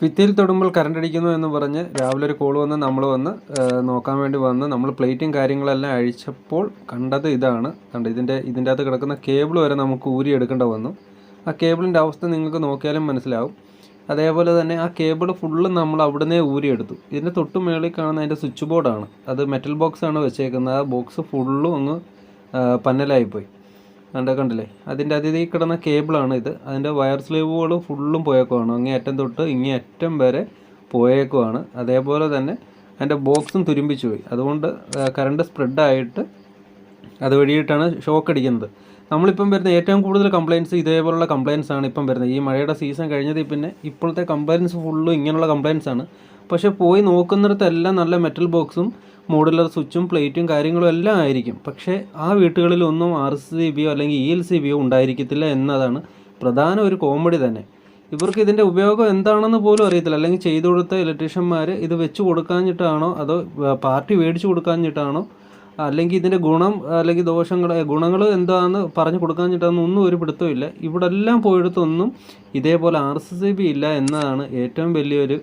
ഭിത്തിയിൽ തൊടുമ്പോൾ കറണ്ട് അടിക്കുന്നു എന്ന് പറഞ്ഞ് രാവിലെ ഒരു കോൾ വന്ന് നമ്മൾ വന്ന് നോക്കാൻ വേണ്ടി വന്ന് നമ്മൾ പ്ലേറ്റും കാര്യങ്ങളെല്ലാം അഴിച്ചപ്പോൾ കണ്ടത് ഇതാണ്. കണ്ട് ഇതിൻ്റെ അകത്ത് കിടക്കുന്ന കേബിൾ വരെ നമുക്ക് ഊരി എടുക്കേണ്ട വന്നു. ആ കേബിളിൻ്റെ അവസ്ഥ നിങ്ങൾക്ക് നോക്കിയാലും മനസ്സിലാവും. അതേപോലെ തന്നെ ആ കേബിൾ ഫുള്ള് നമ്മൾ അവിടുന്ന് ഊരിയെടുത്തു. ഇതിൻ്റെ തൊട്ട് മുകളിൽ കാണുന്ന അതിൻ്റെ സ്വിച്ച് ബോർഡാണ്, അത് മെറ്റൽ ബോക്സാണ് വെച്ചേക്കുന്നത്. ആ ബോക്സ് ഫുള്ളും അങ്ങ് പന്നലായിപ്പോയി. കണ്ടില്ലേ, അതിൻ്റെ അതിഥി കിടന്ന കേബിളാണ് ഇത്. അതിൻ്റെ വയർ സ്ലീവുകൾ ഫുള്ളും പോയേക്കുവാണ്, അങ്ങേ അറ്റം തൊട്ട് ഇങ്ങേ അറ്റം വരെ പോയേക്കുവാണ്. അതേപോലെ തന്നെ അതിൻ്റെ ബോക്സും തുരുമ്പിച്ചു പോയി. അതുകൊണ്ട് കറണ്ട് സ്പ്രെഡായിട്ട് അതുവഴിയിട്ടാണ് ഷോക്ക് അടിക്കുന്നത്. നമ്മളിപ്പം വരുന്ന ഏറ്റവും കൂടുതൽ കംപ്ലയിൻറ്റ്സ് ഇതേപോലുള്ള കംപ്ലയിൻറ്റ്സ് ആണ് ഇപ്പം വരുന്നത്. ഈ മഴയുടെ സീസൺ കഴിഞ്ഞതിൽ പിന്നെ ഇപ്പോഴത്തെ കംപ്ലയിൻറ്റ്സ് ഫുള്ളും ഇങ്ങനെയുള്ള കംപ്ലയിൻറ്റ്സ് ആണ്. പക്ഷേ പോയി നോക്കുന്നിടത്തെല്ലാം നല്ല മെറ്റൽ ബോക്സും മോഡുലർ സ്വിച്ചും പ്ലേറ്റും കാര്യങ്ങളും എല്ലാം ആയിരിക്കും. പക്ഷേ ആ വീട്ടുകളിലൊന്നും RCBയോ അല്ലെങ്കിൽ ELCBയോ ഉണ്ടായിരിക്കത്തില്ല എന്നതാണ് പ്രധാന ഒരു കോമഡി തന്നെ. ഇവർക്ക് ഇതിൻ്റെ ഉപയോഗം എന്താണെന്ന് പോലും അറിയത്തില്ല. അല്ലെങ്കിൽ ചെയ്തു കൊടുത്ത ഇലക്ട്രീഷ്യന്മാർ ഇത് വെച്ച് കൊടുക്കാഞ്ഞിട്ടാണോ അതോ പാർട്ടി മേടിച്ച് കൊടുക്കാഞ്ഞിട്ടാണോ അല്ലെങ്കിൽ ഇതിൻ്റെ ഗുണം അല്ലെങ്കിൽ ഗുണങ്ങൾ എന്താണെന്ന് പറഞ്ഞു കൊടുക്കാഞ്ഞിട്ടാണെന്ന് ഒരു പിടുത്തമില്ല. ഇവിടെ എല്ലാം പോയിടത്തൊന്നും ഇതേപോലെ RCB ഇല്ല എന്നതാണ് ഏറ്റവും വലിയൊരു